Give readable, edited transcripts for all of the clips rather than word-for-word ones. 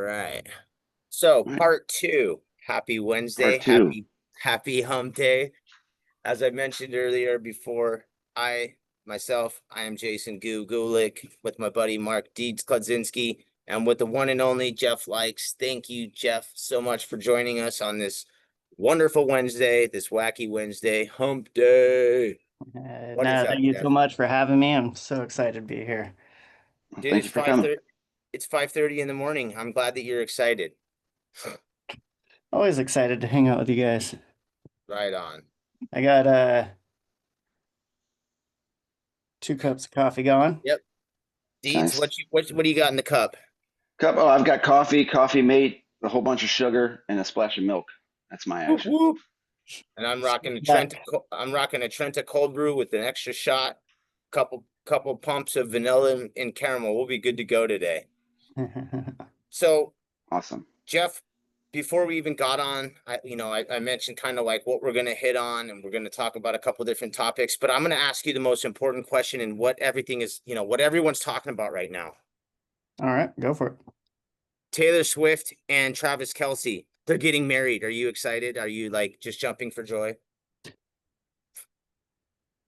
right. So All right, part two. Happy Wednesday. part two. Happy hump day. As I mentioned earlier before, I am Jason Gulick with my buddy Mark Deeds Kladzinski and with the one and only Jeff Likes. Thank you, Jeff, so much for joining us on this wonderful Wednesday, this wacky Wednesday, hump day. What is No, up, thank you so Jeff? much for having me. I'm so excited to be here. Well, Dude, thank it's you for coming. 5:30. It's 5:30 in the morning. I'm glad that you're excited. Always excited to hang out with you guys. Right on. I got 2 cups of coffee going. Yep. Deeds, Nice. what do you got in the cup? Cup. Oh, I've got coffee, coffee mate, a whole bunch of sugar, and a splash of milk. That's my Whoop, action. whoop. And That I'm rocking a Trenta cold brew with an extra shot, couple pumps of vanilla and caramel. We'll be good to go today. So, awesome. Jeff, before we even got on, I mentioned kind of like what we're gonna hit on, and we're gonna talk about a couple different topics. But I'm gonna ask you the most important question and what everything is, what everyone's talking about right now. All right, go for it. Taylor Swift and Travis Kelce, they're getting married. Are you excited? Are you like just jumping for joy?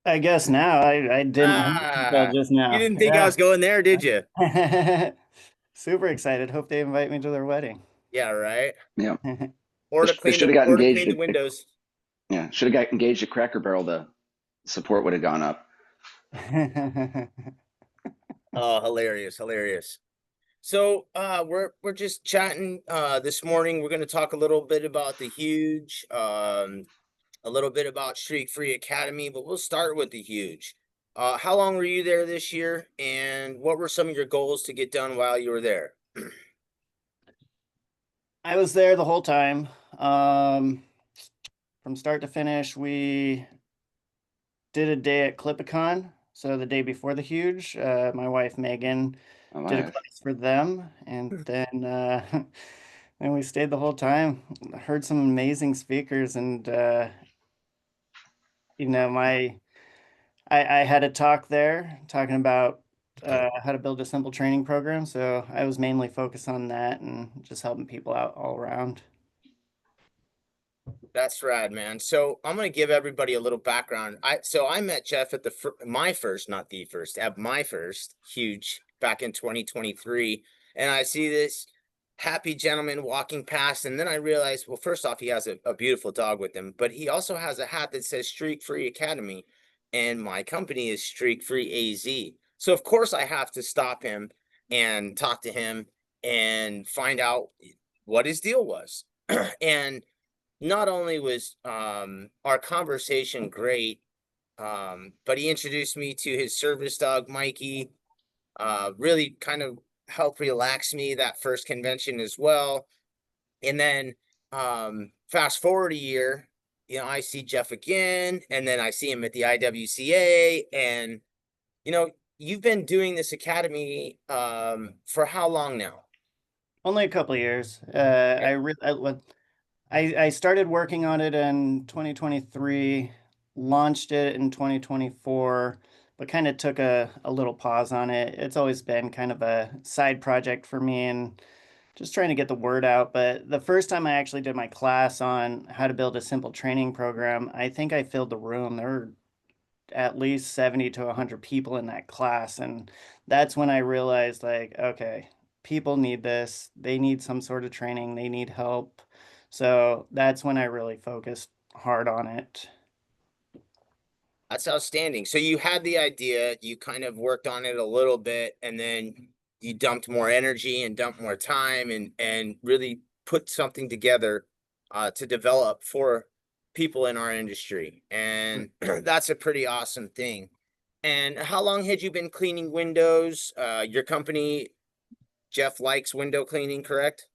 I guess now I didn't think until Ah, just you now. didn't think I was going there, did you? Yeah. Super excited. Hope they invite me to their wedding. Yeah, right. Yeah. They should have got Or to engaged clean the at, windows. yeah, should have got engaged at Cracker Barrel. The support would have gone up. Oh, hilarious, hilarious. So we're just chatting this morning. We're gonna talk a little bit about the huge, a little bit about Streak Free Academy, but we'll start with the huge. How long were you there this year, and what were some of your goals to get done while you were there? I was there the whole time. From start to finish, we did a day at Clipicon. So the day before the huge, my wife Megan Oh, did a nice. class for them, and then then we stayed the whole time. Heard some amazing speakers, and my I had a talk there talking about how to build a simple training program. So I was mainly focused on that and just helping people out all around. That's rad, man. So I'm gonna give everybody a little background. I met Jeff at my first, not the first, at my first huge back in 2023, and I see this happy gentleman walking past, and then I realized, well, first off, he has a beautiful dog with him, but he also has a hat that says Streak Free Academy, and my company is Streak Free AZ. So of course I have to stop him and talk to him and find out what his deal was. And not only was our conversation great, but he introduced me to his service dog, Mikey. Really kind of helped relax me that first convention as well. And then fast forward a year, I see Jeff again, and then I see him at the IWCA. And, you know, you've been doing this academy for how long now? Only a couple of years. Okay. I started working on it in 2023, launched it in 2024, but kind of took a little pause on it. It's always been kind of a side project for me and just trying to get the word out. But the first time I actually did my class on how to build a simple training program, I think I filled the room. There were at least 70 to 100 people in that class. And that's when I realized, like, okay, people need this. They need some sort of training, they need help. So that's when I really focused hard on it. That's outstanding. So you had the idea, you kind of worked on it a little bit, and then you dumped more energy and dumped more time and really put something together to develop for people in our industry. And that's a pretty awesome thing. And how long had you been cleaning windows? Your company, Jeff Likes Window Cleaning, correct?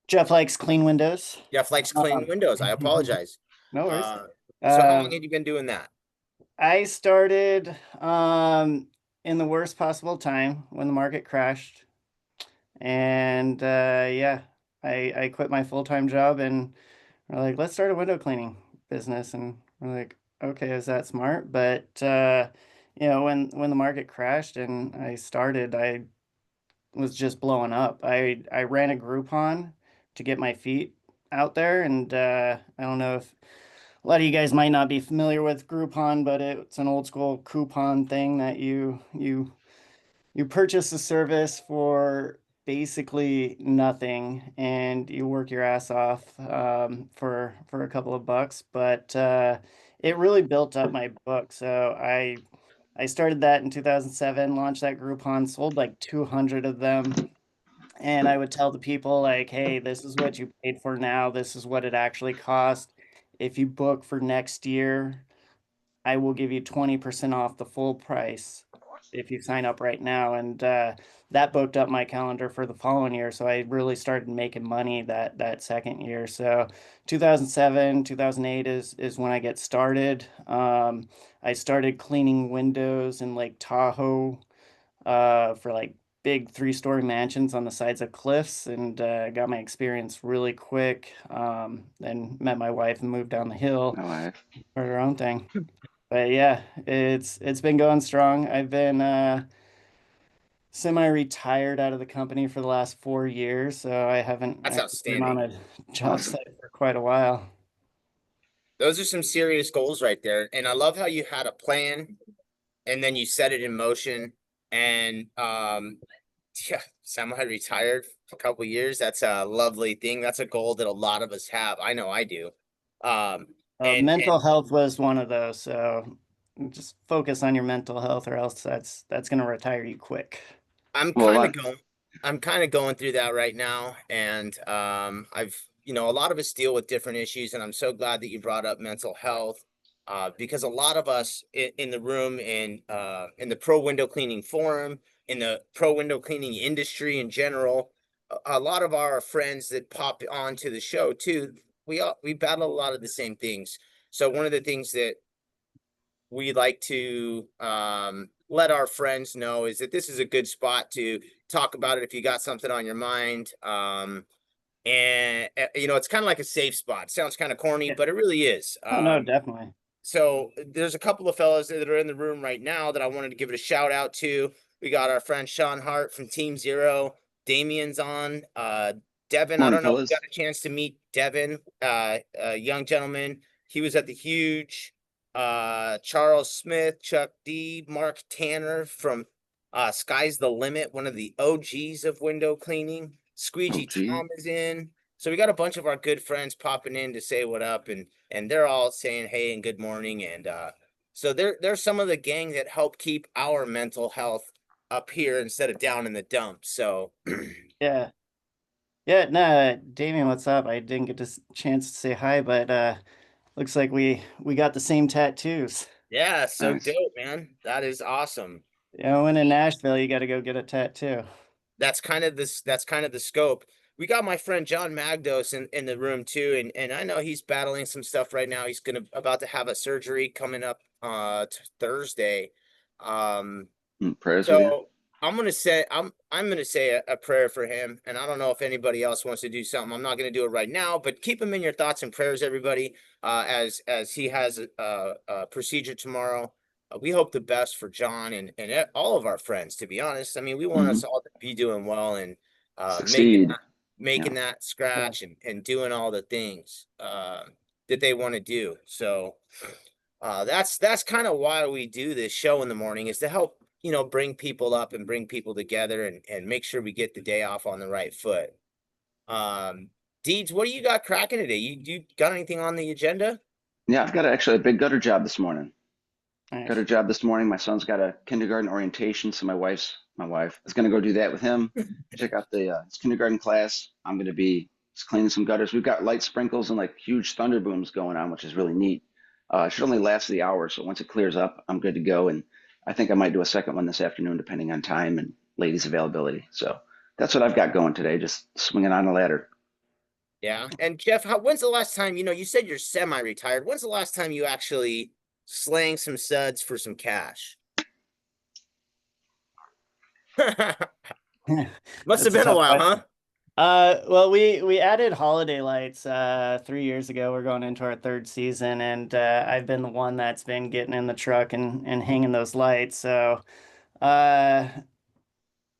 Jeff likes clean windows. Jeff Likes Clean Um, Windows. I apologize. no worries. Uh, so how long Um, had you been doing that? I started in the worst possible time when the market crashed. And yeah, I quit my full-time job and we're like, let's start a window cleaning business. And we're like, okay, is that smart? But when the market crashed and I started, I was just blowing up. I ran a Groupon to get my feet out there, and I don't know if a lot of you guys might not be familiar with Groupon, but it's an old school coupon thing that you purchase a service for basically nothing, and you work your ass off for a couple of bucks. But it really built up my book. So I started that in 2007, launched that Groupon, sold like 200 of them. And I would tell the people like, hey, this is what you paid for now. This is what it actually cost. If you book for next year, I will give you 20% off the full price if you sign up right now. And that booked up my calendar for the following year. So I really started making money that second year. So 2007, 2008 is when I get started. I started cleaning windows in Lake Tahoe for like big three-story mansions on the sides of cliffs, and got my experience really quick. Then met my wife and moved down the hill, No, I started our own thing. But yeah, it's been going strong. I've been semi-retired out of the company for the last 4 years, so I haven't That's actually been on outstanding. a job awesome. site for quite a while. Those are some serious goals right there. And I love how you had a plan and then you set it in motion. And yeah, semi-retired for a couple years. That's a lovely thing. That's a goal that a lot of us have. I know I do. Um, and Mental health was one of those, so just focus on your mental health, or else that's gonna retire you quick. I'm Well, a kind of lot. going I'm kind of going through that right now. And I've a lot of us deal with different issues, and I'm so glad that you brought up mental health. Because a lot of us in the room, in the pro window cleaning forum, in the pro window cleaning industry in general, a lot of our friends that pop onto the show too, we battle a lot of the same things. So one of the things that we like to let our friends know is that this is a good spot to talk about it if you got something on your mind. And it's kind of like a safe spot. Sounds kind of corny, Yeah. but it really is. Oh no, definitely. So there's a couple of fellows that are in the room right now that I wanted to give it a shout out to. We got our friend Sean Hart from Team Zero. Damien's on. Devin, I Morning, don't know if you fellas. got a chance to meet Devin, a young gentleman. He was at the huge. Charles Smith, Chuck D, Mark Tanner from Sky's the Limit, one of the OGs of window cleaning. Oh, Squeegee gee. Tom is in. So we got a bunch of our good friends popping in to say what up, and they're all saying hey and good morning. And so they're some of the gang that help keep our mental health up here instead of down in the dumps. So Yeah. Yeah, no, Damien, what's up? I didn't get this chance to say hi, but looks like we got the same tattoos. yeah, so Nice. dope, man. That is awesome. When in Nashville, you got to go get a tattoo. That's kind of the scope. We got my friend John Magdos in the room too, and I know he's battling some stuff right now. He's gonna about to have a surgery coming up Thursday. Um Prayers with you. so I'm gonna say a prayer for him, and I don't know if anybody else wants to do something. I'm not gonna do it right now, but keep him in your thoughts and prayers, everybody. As he has a procedure tomorrow. We hope the best for John and all of our friends. To be honest, I mean, we want Hmm. us all to be doing well and making Succeed. making Yeah. that Yeah. scratch and doing all the things that they want to do. So that's kind of why we do this show in the morning, is to help bring people up and bring people together and make sure we get the day off on the right foot. um Deeds, what do you got cracking today? You got anything on the agenda? Yeah, I've got actually a big gutter job this morning. Gutter Nice. job this morning. My son's got a kindergarten orientation, so my wife is going to go do that with him. Check out the his kindergarten class. I'm going to be just cleaning some gutters. We've got light sprinkles and like huge thunder booms going on, which is really neat. It should only last the hour, so once it clears up, I'm good to go. And I think I might do a second one this afternoon, depending on time and ladies' availability. So that's what I've got going today. Just swinging on a ladder. Yeah. And Jeff, when's the last time, you said you're semi-retired. When's the last time you actually slang some suds for some cash? Must have That's a been a tough while, huh? question. Well, we added holiday lights 3 years ago. We're going into our third season, and I've been the one that's been getting in the truck and hanging those lights. So, uh,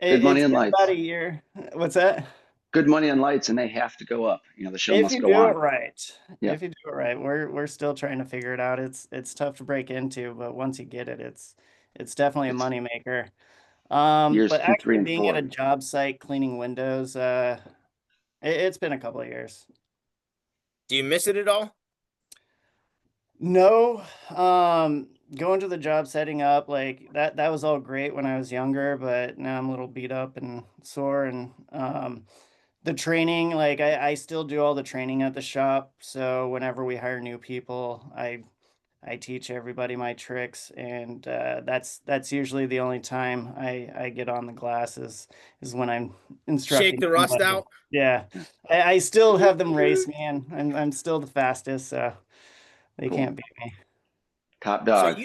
Good money It's and been about lights. a year. What's that? Good money and lights, and they have to go up. You know, the show If must you go do it on. right, Yeah, we're still trying to figure it out. It's tough to break into, but once you get it, it's definitely a it's money maker. years But 2, 3, actually and being at a 4. job site cleaning windows, it's been a couple of years. Do you miss it at all? No, going to the job, setting up like that was all great when I was younger, but now I'm a little beat up and sore and the training, like I still do all the training at the shop. So whenever we hire new people, I teach everybody my tricks, and that's usually the only time I get on the glass is when I'm Shake instructing the rust somebody. out. Yeah, I still have them race me, and I'm still the fastest, so they Cool. can't beat me. Top So dog.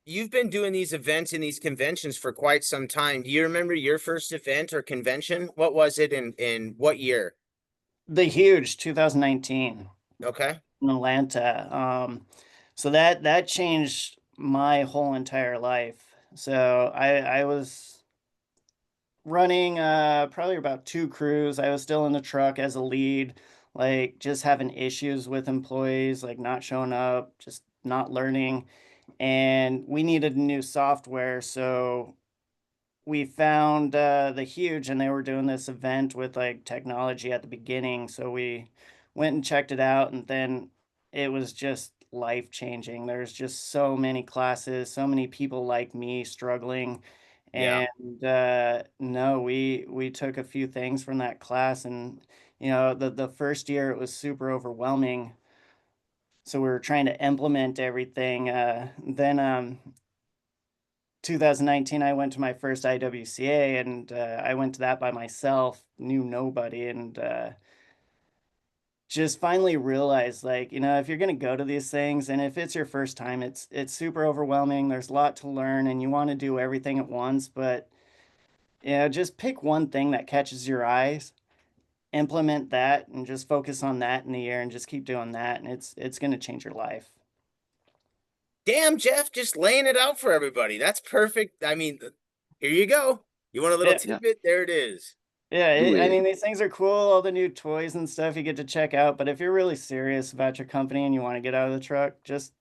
you've been doing these events and these conventions for quite some time. Do you remember your first event or convention? What was it in what year? The huge 2019 Okay. in Atlanta. So that changed my whole entire life. So I was running probably about 2 crews. I was still in the truck as a lead, like just having issues with employees, like not showing up, just not learning. And we needed new software, so we found the huge, and they were doing this event with like technology at the beginning, so we went and checked it out, and then it was just life changing. There's just so many classes, so many people like me struggling. Yeah. And no, we took a few things from that class, and the first year it was super overwhelming, so we were trying to implement everything. Then 2019, I went to my first IWCA, and I went to that by myself, knew nobody, and just finally realized, like, if you're going to go to these things, and if it's your first time, it's super overwhelming. There's a lot to learn, and you want to do everything at once, but just pick one thing that catches your eyes, implement that, and just focus on that in the year, and just keep doing that, and it's going to change your life. Damn, Jeff, just laying it out for everybody. That's perfect. I mean, here you go. You want a little Yeah. Yeah, tidbit? There it is. Yeah, do I it. mean, these things are cool, all the new toys and stuff you get to check out, but if you're really serious about your company and you want to get out of the truck, just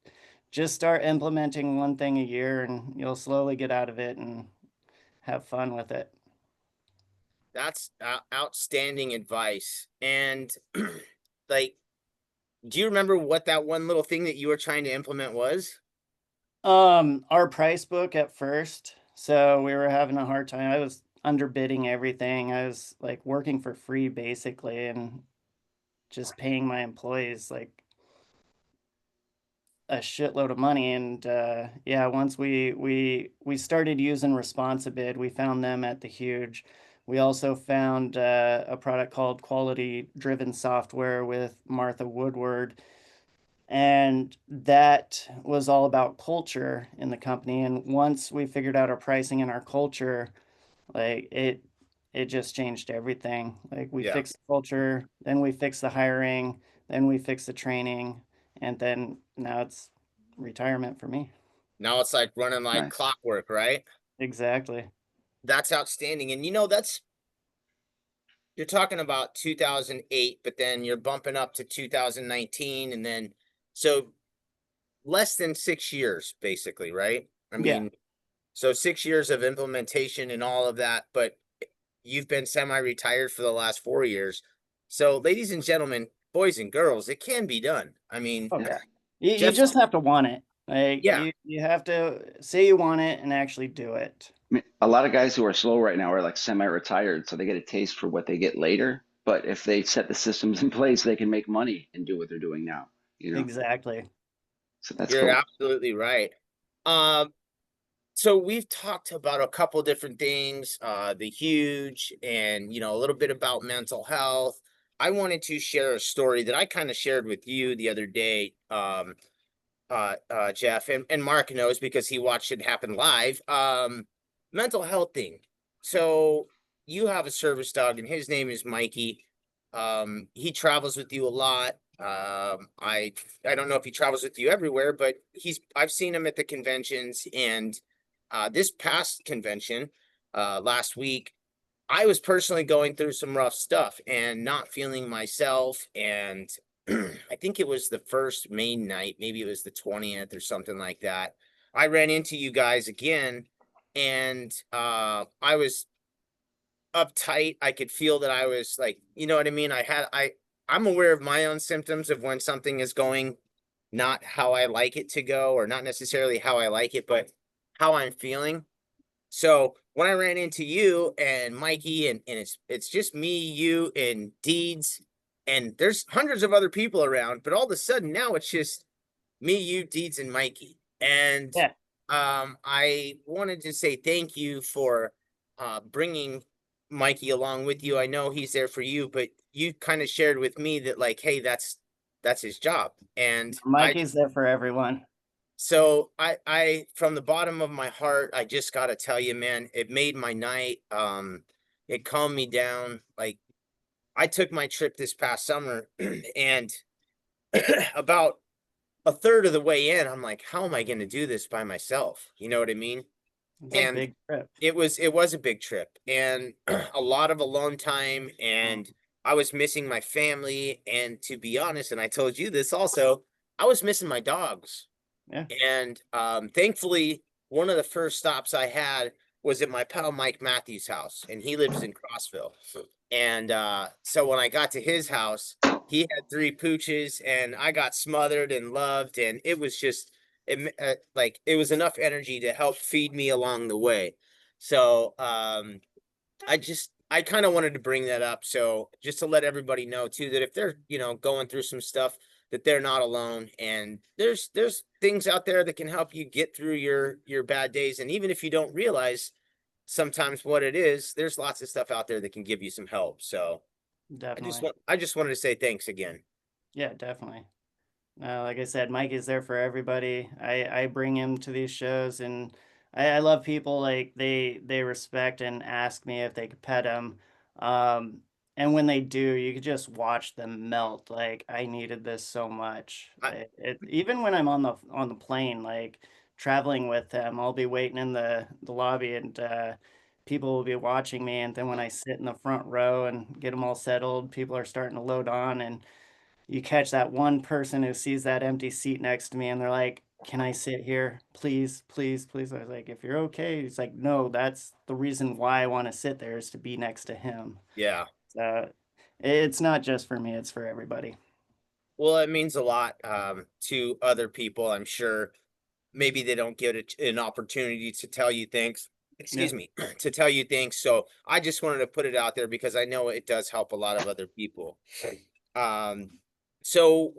start implementing one thing a year, and you'll slowly get out of it and have fun with it. That's outstanding advice. And like, do you remember what that one little thing that you were trying to implement was? Our price book at first, so we were having a hard time. I was underbidding everything. I was like working for free basically, and just paying my employees like a shitload of money. And yeah, once we started using Responsibid, we found them at the huge. We also found a product called Quality Driven Software with Martha Woodward, and that was all about culture in the company. And once we figured out our pricing and our culture, like it just changed everything. Like we Yeah. fixed the culture, then we fixed the hiring, then we fixed the training, and then now it's retirement for me. Now it's like running like Nice. clockwork, right? Exactly. That's outstanding. And that's you're talking about 2008, but then you're bumping up to 2019, and then so less than 6 years, basically, right? I Yeah. mean, so 6 years of implementation and all of that, but you've been semi-retired for the last 4 years. So, ladies and gentlemen, boys and girls, it can be done. I mean, Oh Yeah. yeah. You Jeff, just have to want it. Like yeah, you have to say you want it and actually do it. I mean, a lot of guys who are slow right now are like semi-retired, so they get a taste for what they get later. But if they set the systems in place, they can make money and do what they're doing now. You know, Exactly. so that's you're cool. absolutely right. Um, so we've talked about a couple different things, the huge and a little bit about mental health. I wanted to share a story that I kind of shared with you the other day, Jeff, and Mark knows because he watched it happen live. Mental health thing. So you have a service dog, and his name is Mikey. He travels with you a lot. I don't know if he travels with you everywhere, but I've seen him at the conventions, and this past convention, last week. I was personally going through some rough stuff and not feeling myself. And I think it was the first main night, maybe it was the 20th or something like that. I ran into you guys again, and I was uptight. I could feel that I was like, you know what I mean? I'm aware of my own symptoms of when something is going not how I like it to go, or not necessarily how I like it, but how I'm feeling. So when I ran into you and Mikey, and it's just me, you, and Deeds, and there's hundreds of other people around, but all of a sudden now it's just me, you, Deeds, and Mikey. And Yeah, I wanted to say thank you for bringing Mikey along with you. I know he's there for you, but you kind of shared with me that, like, hey, that's his job. And I Mikey's there for everyone. so I from the bottom of my heart, I just gotta tell you, man, it made my night. It calmed me down. Like, I took my trip this past summer, and about a third of the way in, I'm like, how am I gonna do this by myself? You know what I mean? It's a And big trip. it was a big trip, and a lot of alone time, and I was missing my family. And to be honest, and I told you this also, I was missing my dogs. Yeah. And thankfully, one of the first stops I had was at my pal Mike Matthews' house, and he lives in Crossville. And so when I got to his house, he had three pooches, and I got smothered and loved, and it was just like it was enough energy to help feed me along the way. So I kind of wanted to bring that up. So just to let everybody know too, that if they're, going through some stuff, that they're not alone, and there's things out there that can help you get through your bad days. And even if you don't realize sometimes what it is, there's lots of stuff out there that can give you some help. So Definitely. I just wanted to say thanks again. Yeah, definitely. Like I said, Mike is there for everybody. I bring him to these shows, and I love people like they respect and ask me if they could pet him. Um, and when they do, you could just watch them melt. Like, I needed this so much. I Even when I'm on the plane, like traveling with him, I'll be waiting in the lobby, and people will be watching me. And then when I sit in the front row and get them all settled, people are starting to load on, and you catch that one person who sees that empty seat next to me, and they're like, "Can I sit here? Please, please, please." I was like, "If you're okay." He's like, "No, that's the reason why I want to sit there, is to be next to him." Yeah. So it's not just for me, it's for everybody. Well, it means a lot to other people, I'm sure. Maybe they don't get an opportunity to tell you thanks. Yeah. Excuse me, to tell you thanks. So I just wanted to put it out there because I know it does help a lot of other people. Um, so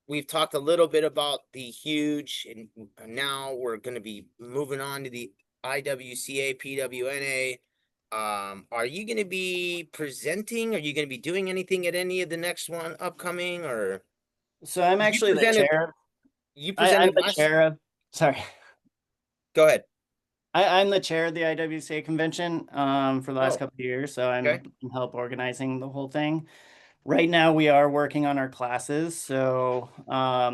we've talked a little bit about the huge, and now we're going to be moving on to the IWCA, PWNA. Are you going to be presenting? Are you going to be doing anything at any of the next one upcoming, or So I'm you actually the presented? chair. You I'm presented the last. chair of, sorry. Go ahead. I'm the chair of the IWCA convention for the last Oh, couple of years, so okay. I'm help organizing the whole thing. Right now, we are working on our classes, so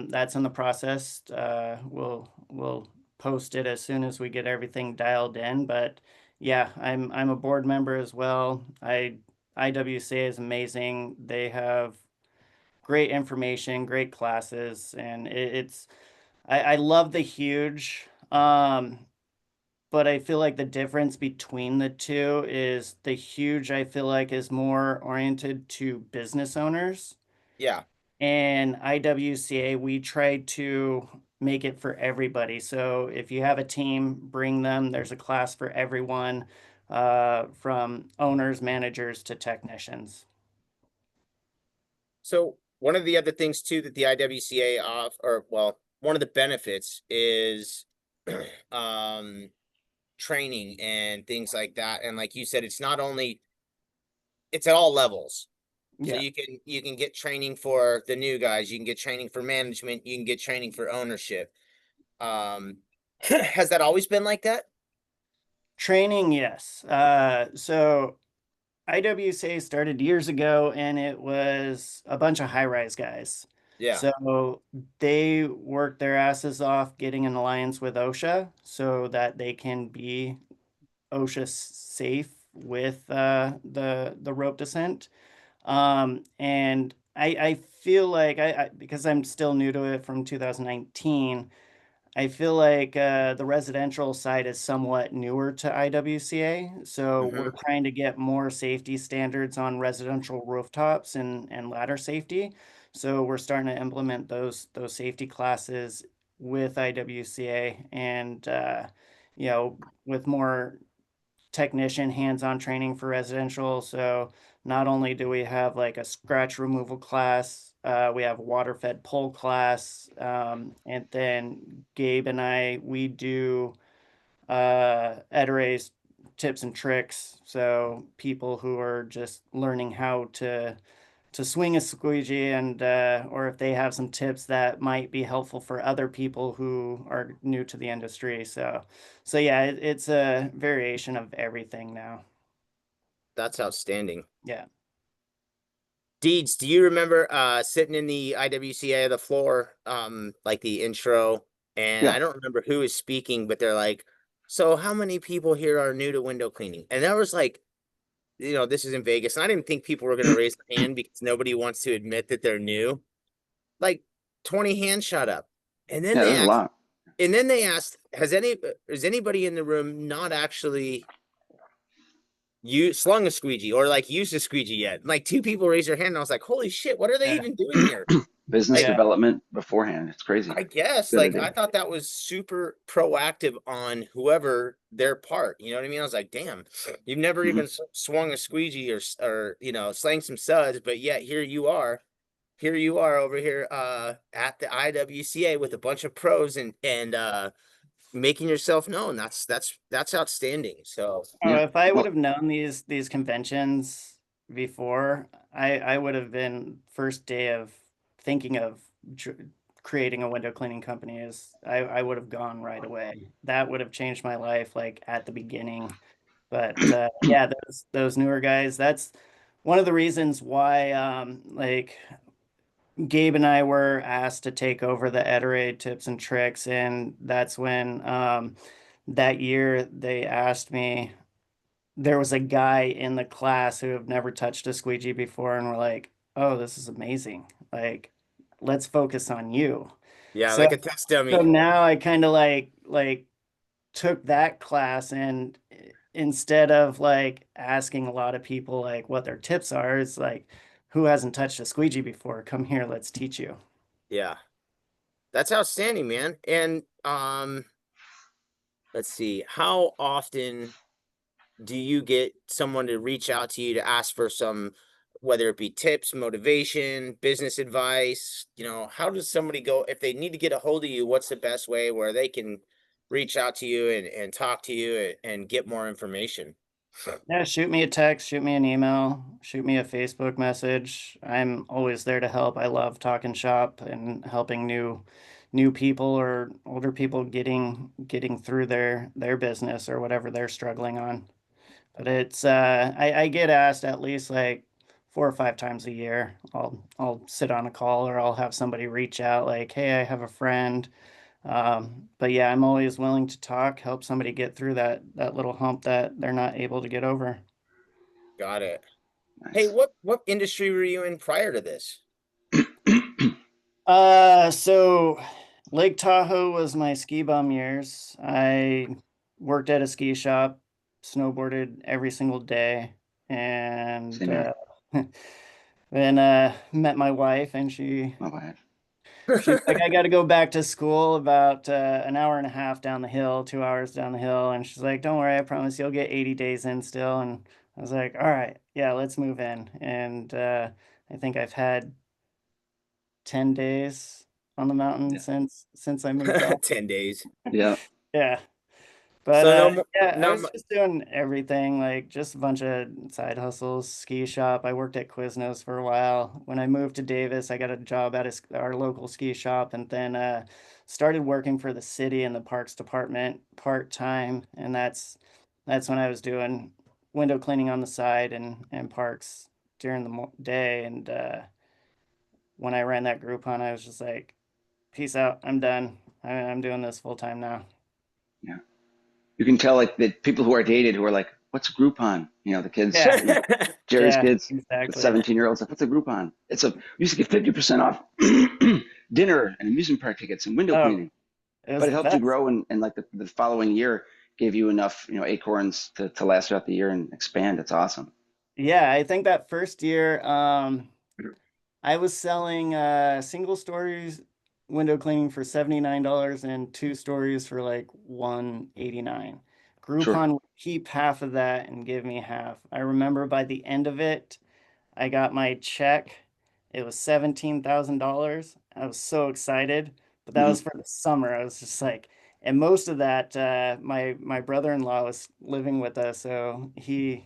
that's in the process. We'll post it as soon as we get everything dialed in. But yeah, I'm a board member as well. IWCA is amazing. They have great information, great classes, and it's I love the huge. But I feel like the difference between the two is the huge, I feel like, is more oriented to business owners. Yeah. And IWCA, we try to make it for everybody. So if you have a team, bring them. There's a class for everyone, from owners, managers to technicians. So one of the other things too that the IWCA off, or well, one of the benefits is um training and things like that. And like you said, it's at all levels. So Yeah. you can get training for the new guys, you can get training for management, you can get training for ownership. Has that always been like that? Training, yes. So IWCA started years ago, and it was a bunch of high-rise guys. Yeah. So they worked their asses off getting an alliance with OSHA so that they can be OSHA safe with the rope descent. And I feel like because I'm still new to it from 2019, I feel like the residential side is somewhat newer to IWCA, so we're Hmm. trying to get more safety standards on residential rooftops and ladder safety. So we're starting to implement those safety classes with IWCA and with more technician hands-on training for residential. So not only do we have like a scratch removal class, we have water fed pole class, and then Gabe and we do Ed tips and tricks. So people who are just learning how to swing a squeegee and or if they have some tips that might be helpful for other people who are new to the industry. So yeah, it's a variation of everything now. That's outstanding. Yeah. Deeds, do you remember sitting in the IWCA the floor, like the intro? And Yeah. I don't remember who was speaking, but they're like, so how many people here are new to window cleaning? And that was like, this is in Vegas, and I didn't think people were gonna raise their hand because nobody wants to admit that they're new. Like 20 hands shot up. And then Yeah, they there's a asked, lot. is anybody in the room not actually you slung a squeegee or like used a squeegee yet? Like two people raised their hand, and I was like, holy shit, what are they Yeah. even doing here? Business Like, Yeah. development beforehand. It's crazy. I guess, Good like, I idea. thought that was super proactive on whoever their part. You know what I mean? I was like, damn, you've never Hmm. even swung a squeegee or slang some suds, but yet here you are over here at the IWCA with a bunch of pros and making yourself known. That's outstanding. So Oh, Yeah. if I would Well, have known these conventions before, I would have been first day of thinking of tr creating a window cleaning company is I would have gone right away. That would have changed my life like at the beginning. But yeah, those newer guys, that's one of the reasons why like Gabe and I were asked to take over the Ederade tips and tricks, and that's when that year they asked me. There was a guy in the class who have never touched a squeegee before, and we're like, "Oh, this is amazing! Like, let's focus on you." yeah, So like a test so dummy. now I kind of like took that class and instead of like asking a lot of people like what their tips are, it's like, who hasn't touched a squeegee before? Come here, let's teach you. Yeah, that's outstanding, man. And let's see, how often do you get someone to reach out to you to ask for some, whether it be tips, motivation, business advice? How does somebody go if they need to get a hold of you? What's the best way where they can reach out to you and talk to you and get more information? Yeah, shoot me a text, shoot me an email, shoot me a Facebook message. I'm always there to help. I love talking shop and helping new people or older people getting through their business or whatever they're struggling on. But it's I get asked at least like 4 or 5 times a year. I'll sit on a call or I'll have somebody reach out like, hey, I have a friend. But yeah, I'm always willing to talk, help somebody get through that little hump that they're not able to get over. Got it. Hey, nice. what industry were you in prior to this? So Lake Tahoe was my ski bum years. I worked at a ski shop, snowboarded every single day, and Same here. then met my wife, and My bad. she's like, I got to go back to school about an hour and a half down the hill, 2 hours down the hill, and she's like, don't worry, I promise you'll get 80 days in still. And I was like, all right, yeah, let's move in. And I think I've had 10 days on the mountain Yeah. since I moved on. 10 days. Yeah. Yeah. But So no more, yeah, I no, was just doing everything, like just a bunch of side hustles, ski shop. I worked at Quiznos for a while. When I moved to Davis, I got a job at our local ski shop and then started working for the city in the parks department part-time. And that's when I was doing window cleaning on the side and parks during the day. And when I ran that Groupon, I was just like, peace out. I'm done. I'm doing this full time now. Yeah. you can tell like the people who are dated who are like, what's a Groupon? You know, the kids, Yeah. Jerry's Yeah, kids, the exactly. 17-year-olds, like, what's a Groupon? It's we used to get 50% off dinner and amusement park tickets and window Oh, cleaning. it was But it the helped you best. grow, and like the following year gave you enough, acorns to last throughout the year and expand. It's awesome. Yeah, I think that first year, I was selling single stories window cleaning for $79 and two stories for like 189. Sure. Groupon would keep half of that and give me half. I remember by the end of it, I got my check. It was $17,000. I was so excited, but that was Hmm. for the summer. I was just like, and most of that, my brother-in-law was living with us, so he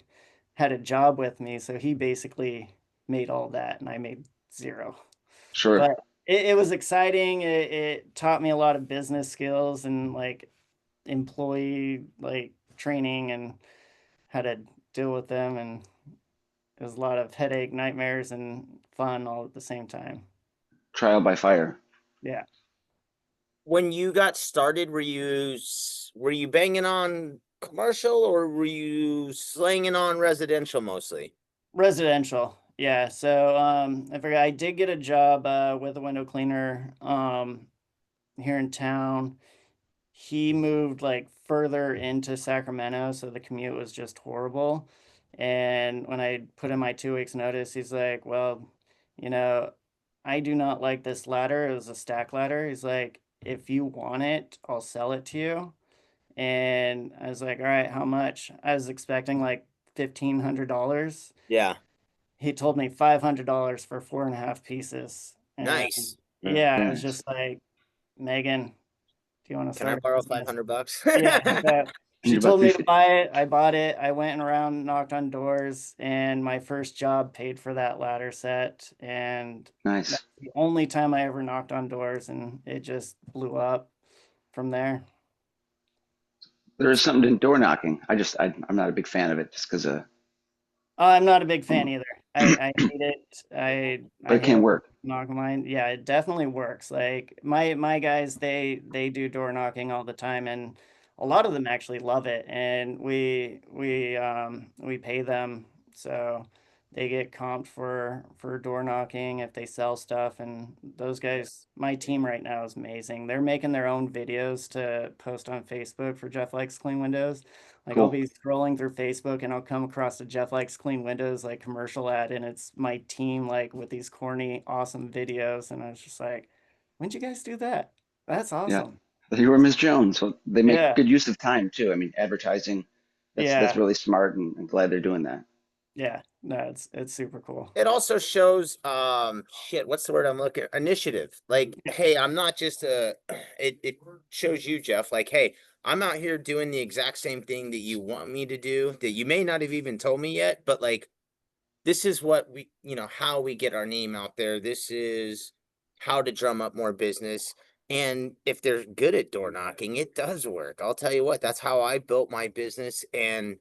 had a job with me, so he basically made all that, and I made zero. Sure. But it was exciting. It taught me a lot of business skills and like employee like training and how to deal with them, and it was a lot of headache, nightmares, and fun all at the same time. Trial by fire. Yeah. When you got started, were you banging on commercial or were you slanging on residential mostly? Residential. Yeah. So I forgot I did get a job with a window cleaner here in town. He moved like further into Sacramento, so the commute was just horrible. And when I put in my 2 weeks notice, he's like, well, you know, I do not like this ladder. It was a stack ladder. He's like, if you want it, I'll sell it to you. And I was like, all right, how much? I was expecting like $1,500. Yeah, He told me $500 for 4.5 pieces. And nice. yeah, I Very was nice. just like, Megan, do you want to Can I start a borrow business? 500 bucks? Yeah, so I need she about told me to 350. buy it. I bought it. I went around, knocked on doors, and my first job paid for that ladder set. And that's Nice. the only time I ever knocked on doors, and it just blew up from there. There is something to door knocking. I'm not a big fan of it just because I'm not a big fan either. I hate it. I but it hate can it. work. Knock mine. Yeah, it definitely works. Like my guys, they do door knocking all the time, and a lot of them actually love it. And we pay them, so they get comped for door knocking if they sell stuff. And those guys, my team right now is amazing. They're making their own videos to post on Facebook for Jeff Likes Clean Windows. Like I'll Cool. be scrolling through Facebook and I'll come across a Jeff Likes Clean Windows like commercial ad, and it's my team like with these corny, awesome videos. And I was just like, when'd you guys do that? That's Yeah. awesome. You were Miss Jones. So they make Yeah, good use of time too. I mean, advertising, that's yeah, really smart, and I'm glad they're doing that. yeah. No, it's super cool. It also shows shit, what's the word I'm looking, initiative. Like, Yeah, hey, I'm not just a it shows you, Jeff, like, hey, I'm out here doing the exact same thing that you want me to do that you may not have even told me yet, but like this is what we, how we get our name out there. This is how to drum up more business. And if they're good at door knocking, it does work. I'll tell you what, that's how I built my business. And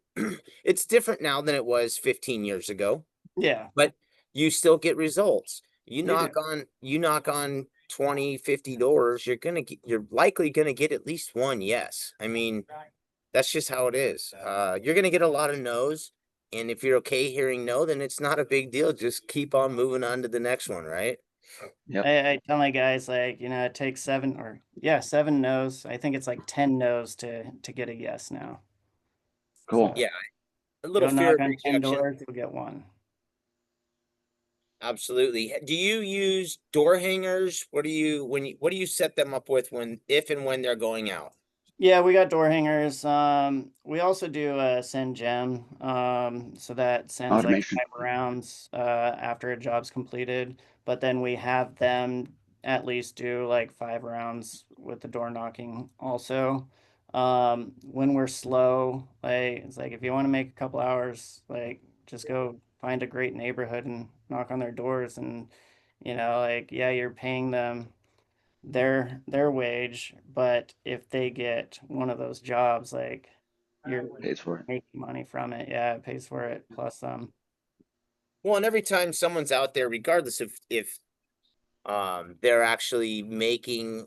it's different now than it was 15 years ago, yeah, but you still get results. you do. You knock on 20, 50 doors, you're likely gonna get at least one yes. I mean, that's just how it is. You're gonna get a lot of no's, and if you're okay hearing no, then it's not a big deal. Just keep on moving on to the next one, right? Yep. I tell my guys like, it takes seven or yeah, 7 no's. I think it's like 10 no's to get a yes now. Cool. So Yeah, a little go fear knock of on 10 rejection. doors, you'll get one. Absolutely. Do you use door hangers? What do you set them up with when, if and when they're going out? Yeah, we got door hangers. We also do send gem. So that sends like Automation. 5 rounds after a job's completed. But then we have them at least do like 5 rounds with the door knocking also. When we're slow, like it's like if you want to make a couple hours, like just go find a great neighborhood and knock on their doors, and like yeah, you're paying them their wage, but if they get one of those jobs, like you're Pays for it. making money from it. Yeah, it pays for it plus some. Well, and every time someone's out there, regardless of if they're actually making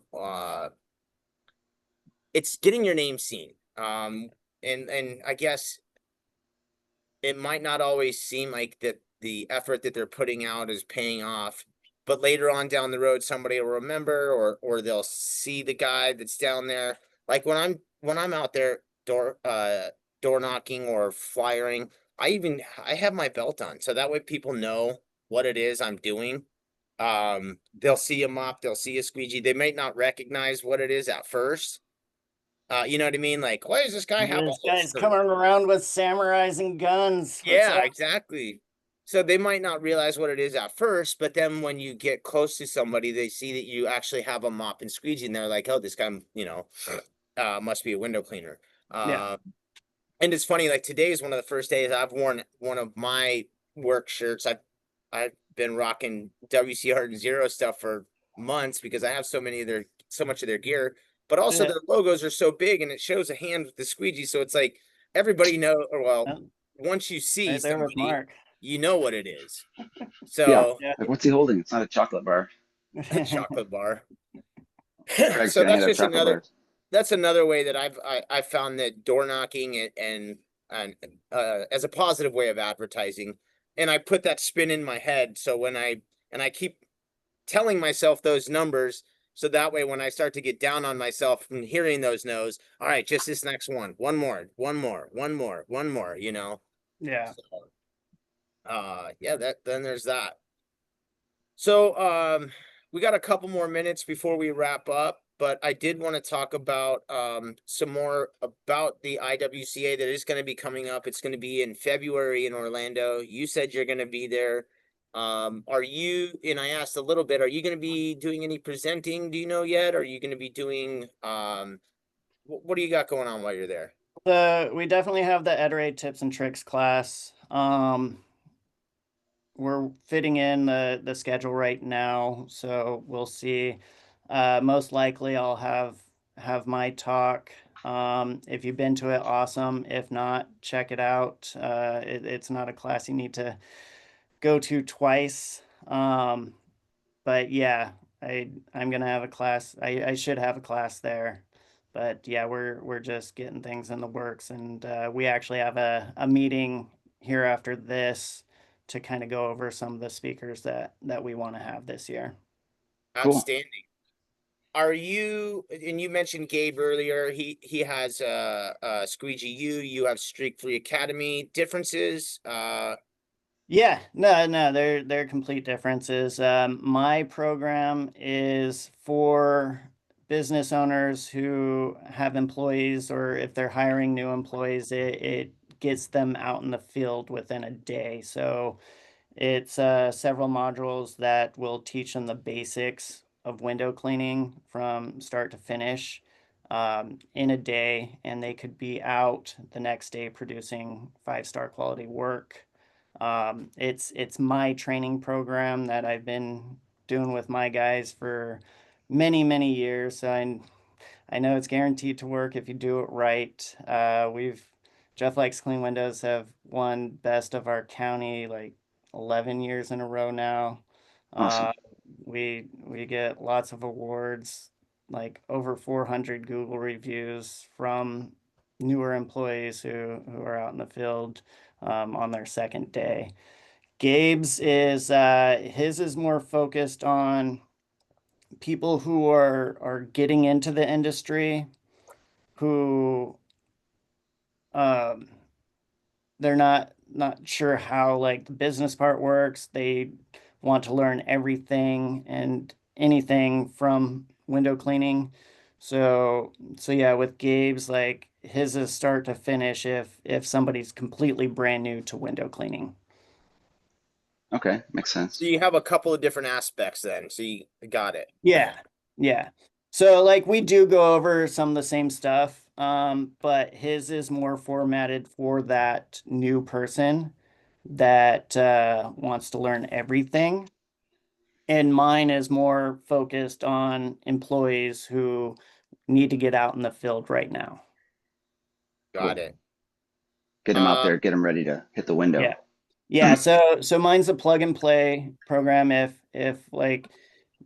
it's getting your name seen. And I guess it might not always seem like that the effort that they're putting out is paying off, but later on down the road, somebody will remember, or they'll see the guy that's down there. Like when I'm out there door knocking or flyering, I have my belt on, so that way people know what it is I'm doing. They'll see a mop, they'll see a squeegee. They might not recognize what it is at first. You know what I mean? Like, why does this guy have a This guy's holster? coming around with samurais and guns. What's Yeah, up? exactly. So they might not realize what it is at first, but then when you get close to somebody, they see that you actually have a mop and squeegee, and they're like, "Oh, this guy, must be a window cleaner." Yeah. Uh, and it's funny, like today is one of the first days I've worn one of my work shirts. I've been rocking WCR and Zero stuff for months because I have so much of their gear, but also Yeah. their logos are so big and it shows a hand with the squeegee. So it's like everybody know, or well, Oh, once you see right there with somebody, Mark. you know what it is. Yeah. So Yeah. Like, what's he holding? It's not a chocolate bar. a chocolate bar. Craig's So got a that's hand of just chocolate bars. that's another way that I found that door knocking and as a positive way of advertising. And I put that spin in my head. So I keep telling myself those numbers. So that way, when I start to get down on myself from hearing those no's, all right, just this next one more, one more, one more, one more, you know? Yeah. So, yeah, then there's that. So, we got a couple more minutes before we wrap up, but I did want to talk about some more about the IWCA that is going to be coming up. It's going to be in February in Orlando. You said you're going to be there. Are you, and I asked a little bit, are you going to be doing any presenting? Do you know yet? Are you going to be doing what do you got going on while you're there? We definitely have the Ederate tips and tricks class. We're fitting in the schedule right now, so we'll see. Most likely I'll have my talk. If you've been to it, awesome. If not, check it out. It's not a class you need to go to twice. But yeah, I'm gonna have a class. I should have a class there. But yeah, we're just getting things in the works, and we actually have a meeting here after this to kind of go over some of the speakers that we want to have this year. Cool. Outstanding. Are you, and you mentioned Gabe earlier, he has Squeegee U, you have Streak Free Academy. Differences? Yeah, no, they're complete differences. My program is for business owners who have employees, or if they're hiring new employees, it gets them out in the field within a day. So it's several modules that will teach them the basics of window cleaning from start to finish in a day, and they could be out the next day producing 5-star quality work. It's my training program that I've been doing with my guys for many years. So I know it's guaranteed to work if you do it right. Jeff Likes Clean Windows have won best of our county like 11 years in a row now. Uh, Awesome. we get lots of awards, like over 400 Google reviews from newer employees who are out in the field on their second day. Gabe's is his is more focused on people who are getting into the industry, who um, they're not sure how like the business part works. They want to learn everything and anything from window cleaning. So yeah, with Gabe's, like his is start to finish if somebody's completely brand new to window cleaning. Okay, makes So sense. you have a couple of different aspects then. So you got it. Yeah, yeah. So like we do go over some of the same stuff, but his is more formatted for that new person that wants to learn everything. And mine is more focused on employees who need to get out in the field right now. Got Cool. it. Get him out Uh, there, get him ready to hit the Yeah. window. Yeah, so mine's a plug and play program. If like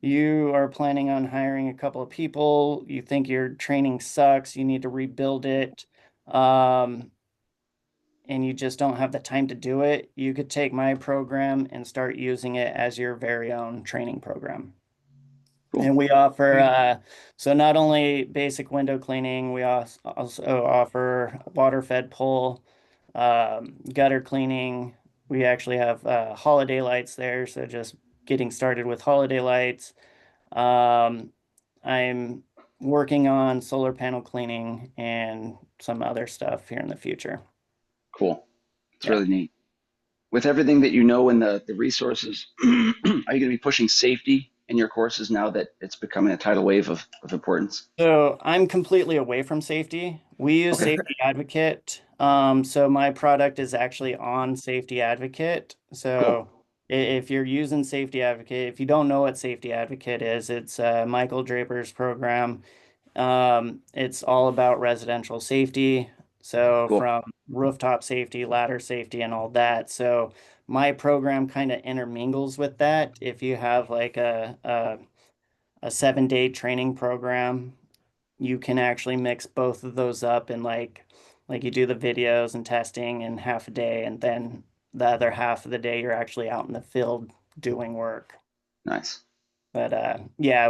you are planning on hiring a couple of people, you think your training sucks, you need to rebuild it, um, and you just don't have the time to do it, you could take my program and start using it as your very own training program. Cool. And we offer, so not only basic window cleaning, we also offer water fed pull, gutter cleaning. We actually have holiday lights there, so just getting started with holiday lights. I'm working on solar panel cleaning and some other stuff here in the future. Cool. It's Yeah. really neat. With everything that you know and the resources, are you going to be pushing safety in your courses now that it's becoming a tidal wave of importance? So I'm completely away from safety. We use Okay, Safety Advocate. So my product is actually on Safety Advocate. cool. So if you're using Safety Advocate, if you don't know what Safety Advocate is, it's Michael Draper's program. It's all about residential safety. So Cool. from rooftop safety, ladder safety, and all that. So my program kind of intermingles with that. If you have like a 7-day training program, you can actually mix both of those up and like you do the videos and testing in half a day, and then the other half of the day you're actually out in the field doing work. Nice. But yeah,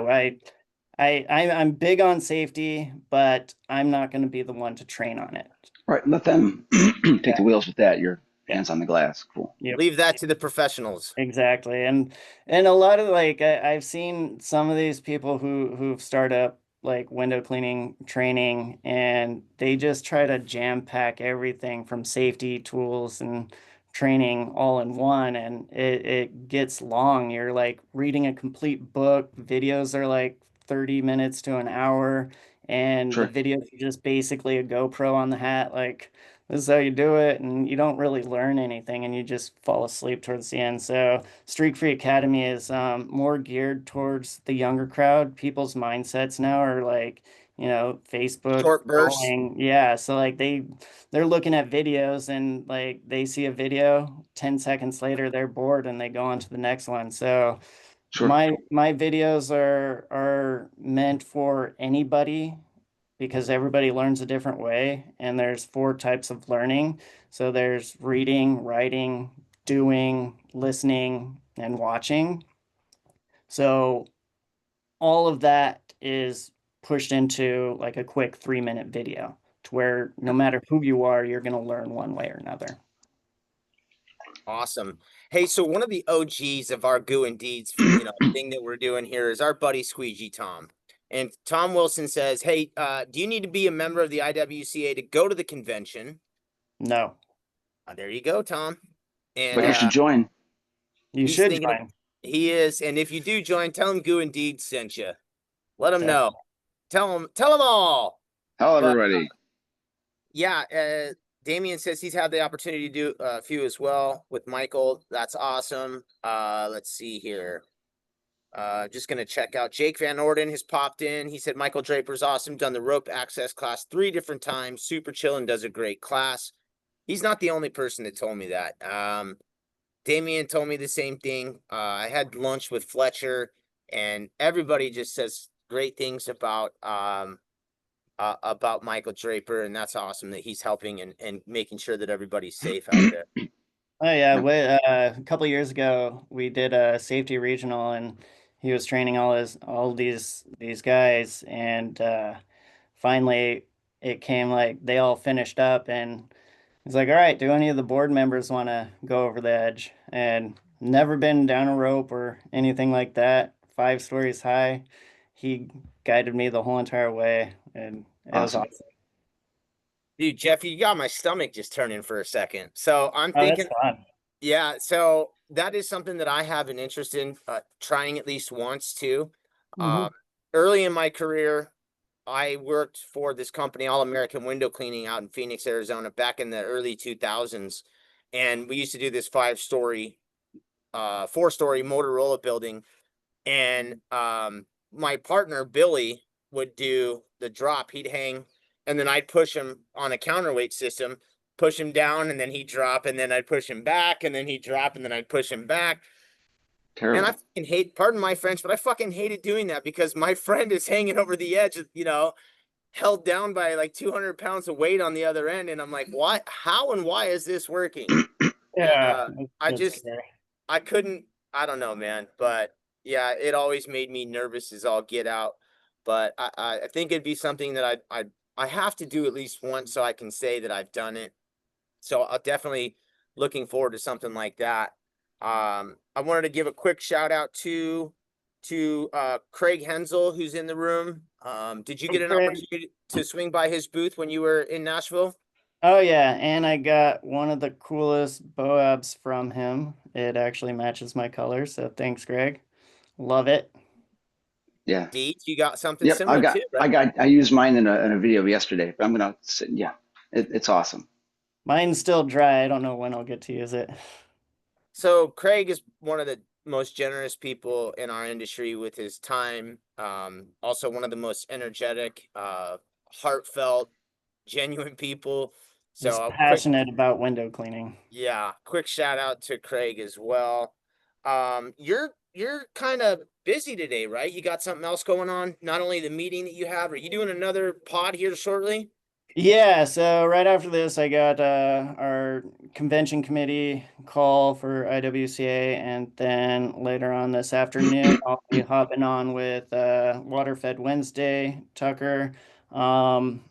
I'm big on safety, but I'm not going to be the one to train on it. All right, let them take the Yeah, wheels with that. Your yeah, hands on the glass. Cool. yep. Leave that to the professionals. Exactly. And a lot of like I've seen some of these people who've started up like window cleaning training, and they just try to jam pack everything from safety tools and training all in one, and it gets long. You're like reading a complete book. Videos are like 30 minutes to an hour, and the Sure. videos are just basically a GoPro on the hat, like this is how you do it, and you don't really learn anything, and you just fall asleep towards the end. So Streak Free Academy is more geared towards the younger crowd. People's mindsets now are like, Facebook Short bursts. scrolling. Yeah, so like they're looking at videos, and like they see a video, 10 seconds later they're bored and they go on to the next one. So Sure. my videos are meant for anybody, because everybody learns a different way, and there's 4 types of learning. So there's reading, writing, doing, listening, and watching. So all of that is pushed into like a quick 3-minute video, to where no matter who you are, you're going to learn one way or another. Awesome. Hey, so one of the OGs of our Goo and Deeds, thing that we're doing here is our buddy Squeegee Tom. And Tom Wilson says, "Hey, do you need to be a member of the IWCA to go to the convention?" No, There you go, Tom. And But you no, should join. you he's should thinking join. he is. And if you do join, tell him Goo and Deeds sent you. Let him know. Definitely. Tell him all. Hello, But everybody. yeah, Damien says he's had the opportunity to do a few as well with Michael. That's awesome. Let's see here. Just gonna check out Jake Van Orden has popped in. He said Michael Draper's awesome. Done the rope access class 3 different times. Super chill and does a great class. He's not the only person that told me that. Damien told me the same thing. I had lunch with Fletcher, and everybody just says great things about Michael Draper, and that's awesome that he's helping and making sure that everybody's safe out there. Oh yeah, Yep. a couple years ago we did a safety regional, and he was training all these guys, and finally it came like they all finished up, and he's like, "All right, do any of the board members want to go over the edge?" And never been down a rope or anything like that. 5 stories high. He guided me the whole entire way, and it was Awesome. awesome. Dude, Jeff, you got my stomach just turning for a second. So I'm Oh, that's thinking, fun. yeah, so that is something that I have an interest in trying at least once too. Hmm. Early in my career, I worked for this company, All American Window Cleaning, out in Phoenix, Arizona, back in the early 2000s. And we used to do this 4-story Motorola building. And my partner, Billy, would do the drop. He'd hang, and then I'd push him on a counterweight system, push him down, and then he'd drop, and then I'd push him back, and then he'd drop, and then I'd push him back. And I Terrible. fucking hate, pardon my French, but I fucking hated doing that because my friend is hanging over the edge, held down by like 200 pounds of weight on the other end. And I'm like, what, how and why is this working? And Yeah, I that's just, scary. I couldn't, I don't know, man. But yeah, it always made me nervous as all get out. But I think it'd be something that I have to do at least once so I can say that I've done it. So I'll definitely looking forward to something like that. I wanted to give a quick shout out to Craig Hensel, who's in the room. Did you Hey, get an Craig. opportunity to swing by his booth when you were in Nashville? Oh yeah, and I got one of the coolest boabs from him. It actually matches my color, so thanks, Greg. Love it. Yeah. Deeds, you got something Yep. I similar got too, I right? got I used mine in a video yesterday, but I'm gonna sit, yeah. It's awesome. Mine's still dry. I don't know when I'll get to use it. So Craig is one of the most generous people in our industry with his time. Also one of the most energetic, heartfelt, genuine people. He's So a quick, passionate about window cleaning. yeah, quick shout out to Craig as well. You're kind of busy today, right? You got something else going on? Not only the meeting that you have, are you doing another pod here shortly? Yeah, so right after this, I got our convention committee call for IWCA, and then later on this afternoon, I'll be hopping on with Waterfed Wednesday, Tucker. Um,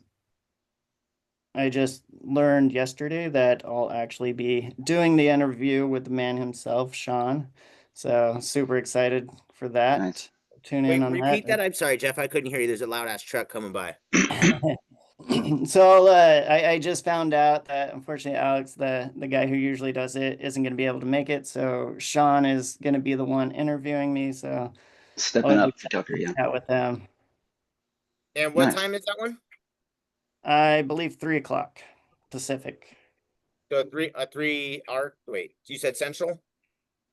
I just learned yesterday that I'll actually be doing the interview with the man himself, Sean. So super excited for that. Nice. Tune in Wait, on repeat that. that. I'm sorry, Jeff. I couldn't hear you. There's a loud ass truck coming by. So I just found out that unfortunately Alex, the guy who usually does it, isn't going to be able to make it. So Sean is going to be the one interviewing me. So Stepping I'll be up for Tucker, yeah. chat with him. And what Nice. time is that one? I believe 3 o'clock Pacific. So three hour. Wait, you said Central?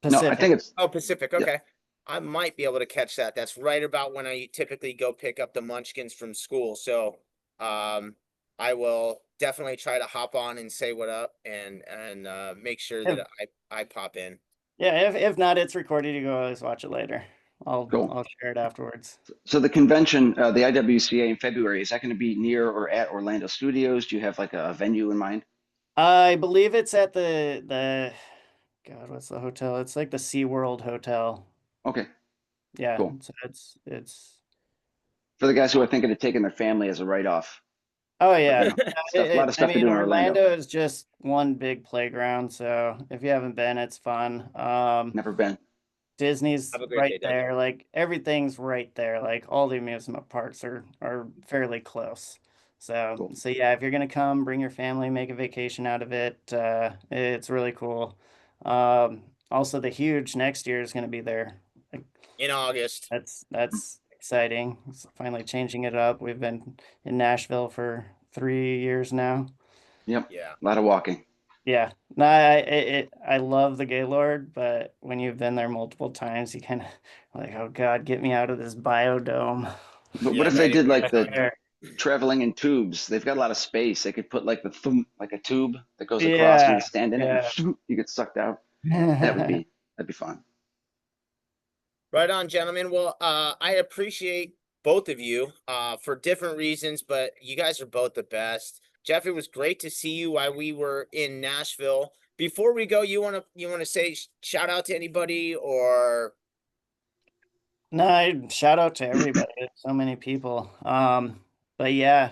No, I Pacific. think it's Oh, Pacific. yeah, Okay. I might be able to catch that. That's right about when I typically go pick up the munchkins from school. So, I will definitely try to hop on and say what up and make sure If, that I pop in. yeah, if not, it's recorded. You can always watch it later. cool. I'll share it afterwards. So the convention, the IWCA in February, is that going to be near or at Orlando Studios? Do you have like a venue in mind? I believe it's at the God, what's the hotel? It's like the SeaWorld Hotel. Okay, Yeah, cool. so it's For the guys who are thinking of taking their family as a write-off, oh but yeah. stuff, a lot of I stuff to mean do in Orlando. Orlando is just one big playground, so if you haven't been, it's fun. Never been. Disney's Have a great right day, Doug. there, like everything's right there. Like all the amusement parks are fairly close. Cool. So yeah, if you're gonna come, bring your family, make a vacation out of it. It's really cool. Also the huge next year is gonna be there. Like, In August. that's exciting. It's finally changing it up. We've been in Nashville for 3 years now. Yep. Yeah. A lot of walking. Yeah, no, I love the Gaylord, but when you've been there multiple times, you kind of like, oh God, get me out of this biodome. But what Yeah. if they Right. did Right like the on. There. traveling in tubes? They've got a lot of space. They could put like the thumb, like a tube that goes across and you Yeah, can stand in it and yeah. you get sucked out. That'd be fun. Right on, gentlemen. Well, I appreciate both of you for different reasons, but you guys are both the best. Jeff, it was great to see you while we were in Nashville. Before we go, you wanna say shout out to anybody or No, shout out to everybody. There's so many people. But yeah,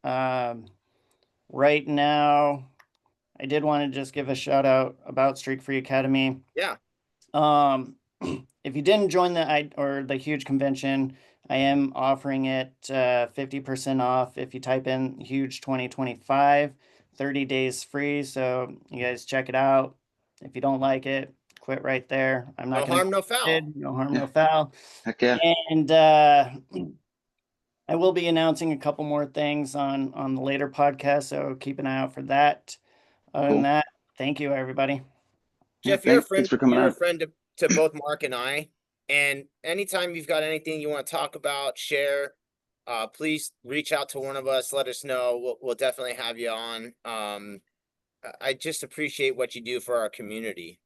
um, right now, I did want to just give a shout out about Streak Free Academy. yeah. Um, if you didn't join the huge convention, I am offering it 50% off if you type in huge 2025, 30 days free. So you guys check it out. If you don't like it, quit right there. I'm No not going to harm, no foul. no harm, Yeah. no foul. Heck yeah. And I will be announcing a couple more things on the later podcast, so keep an eye out for that. Other than Cool. that, thank you everybody. Yeah. Jeff, Thanks for coming you're a on. friend to both Mark and I. And anytime you've got anything you want to talk about, share, please reach out to one of us. Let us know. We'll definitely have you on. I just appreciate what you do for our community.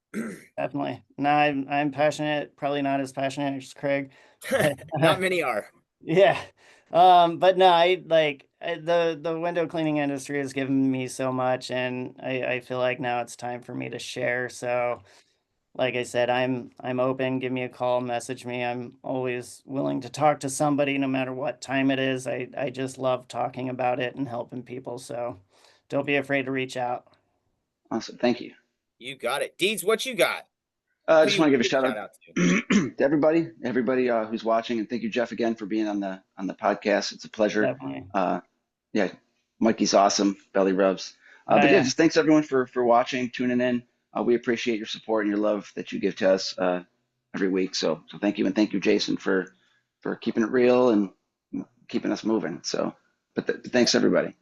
Definitely. No, I'm passionate, probably not as passionate as Craig, but Not many are. yeah. But no, I like the window cleaning industry has given me so much, and I feel like now it's time for me to share. So, like I said, I'm open. Give me a call, message me. I'm always willing to talk to somebody, no matter what time it is. I just love talking about it and helping people. So, don't be afraid to reach out. Awesome. Thank you. You got it. Deeds, what you got? I Who just you want to want give a to give a shout shout out out to? to everybody who's watching, and thank you, Jeff, again for being on the podcast. It's a pleasure. Definitely. Yeah, Mikey's awesome. Belly rubs. Oh But yeah, yeah. just thanks everyone for watching, tuning in. We appreciate your support and your love that you give to us every week. So thank you, and thank you, Jason, for keeping it real and keeping us moving. So, but thanks everybody.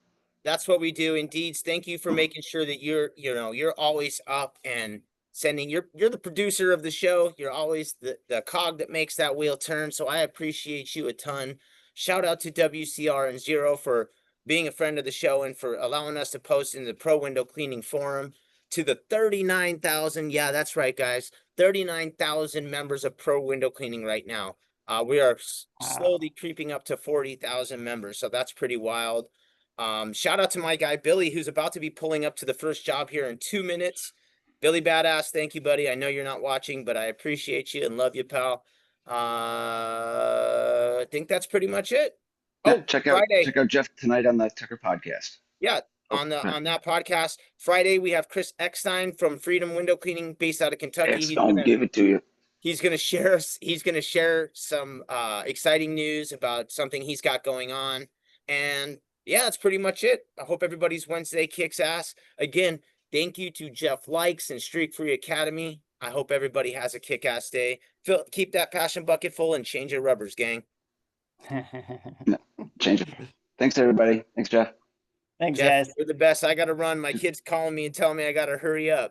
That's what we do. Indeed. Thank you for making sure that you're always up and sending you're the producer of the show. You're always the cog that makes that wheel turn. So I appreciate you a ton. Shout out to WCR and Zero for being a friend of the show and for allowing us to post in the Pro Window Cleaning Forum. To the 39,000, yeah, that's right, guys. 39,000 members of Pro Window Cleaning right now. We are Wow. slowly creeping up to 40,000 members. So that's pretty wild. Shout out to my guy Billy, who's about to be pulling up to the first job here in 2 minutes. Billy Badass, thank you, buddy. I know you're not watching, but I appreciate you and love you, pal. I think that's pretty much it. Yeah, Oh, Friday. check out Jeff tonight on the Tucker podcast. Yeah, Oh, on that podcast. Friday, we have Chris Eckstein from Freedom Window Cleaning based out of Kentucky. it's don't give it to you. He's gonna share some exciting news about something he's got going on. And yeah, that's pretty much it. I hope everybody's Wednesday kicks ass. Again, thank you to Jeff Likes and Streak Free Academy. I hope everybody has a kick-ass day. Keep that passion bucket full and change your rubbers, gang. No, change it. Thanks everybody. Thanks, Jeff. Thanks, Jeff, guys. you're the best. I gotta run. My kid's calling me and telling me I gotta hurry up.